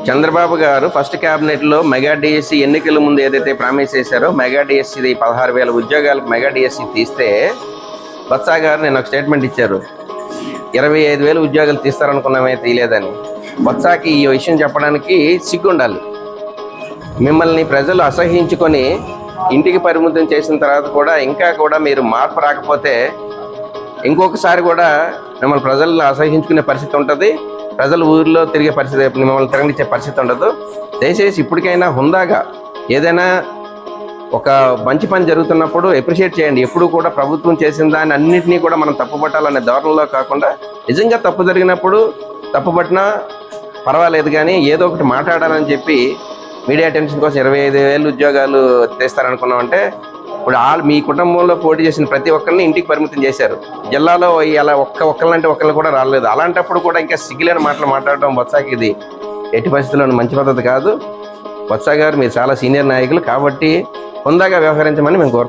చంద్రబాబు గారు ఫస్ట్ క్యాబినెట్లో mega DSC ఎన్నికల ముందు ఏదైతే ప్రామిస్ చేశారో మెగా డిఎస్సి 16,000 ఉద్యోగాలకు మెగా డిఎస్సి తీస్తే బొత్స గారు నేను ఒక స్టేట్మెంట్ ఇచ్చారు, 25,000 ఉద్యోగాలు తీస్తారనుకున్నామే తీయలేదని. బొత్సకి ఈ విషయం చెప్పడానికి సిగ్గుండాలి. మిమ్మల్ని ప్రజలు అసహించుకొని ఇంటికి పరిమితం చేసిన తర్వాత కూడా ఇంకా కూడా మీరు మార్పు రాకపోతే ఇంకొకసారి కూడా మిమ్మల్ని ప్రజలు అసహించుకునే పరిస్థితి ఉంటుంది. ప్రజలు ఊరిలో తిరిగే పరిస్థితి, మిమ్మల్ని తిరగనిచ్చే పరిస్థితి ఉండదు. దయచేసి ఇప్పటికైనా హుందాగా ఏదైనా ఒక మంచి పని జరుగుతున్నప్పుడు అప్రిషియేట్ చేయండి. ఎప్పుడు కూడా ప్రభుత్వం చేసిన దాన్ని అన్నింటినీ కూడా మనం తప్పుపట్టాలనే ధోరణిలో కాకుండా నిజంగా తప్పు జరిగినప్పుడు తప్పుపట్టినా పర్వాలేదు, కానీ ఏదో ఒకటి మాట్లాడాలని చెప్పి మీడియా అటెన్షన్ కోసం 25,000 ఉద్యోగాలు తెస్తారనుకున్నామంటే ఇప్పుడు మీ కుటుంబంలో పోటీ చేసిన ప్రతి ఒక్కరిని ఇంటికి పరిమితం చేశారు. జిల్లాలో అలా ఒక్కళ్ళంటే ఒక్కళ్ళు కూడా రాలేదు. అలాంటప్పుడు కూడా ఇంకా సిగ్గులేని మాటలు మాట్లాడడం బొత్సకి ఇది ఎట్టి పరిస్థితుల్లో మంచి పద్ధతి కాదు. బొత్స గారు మీరు చాలా సీనియర్ నాయకులు కాబట్టి హుందాగా వ్యవహరించమని మేము కోరుకుంటున్నాం.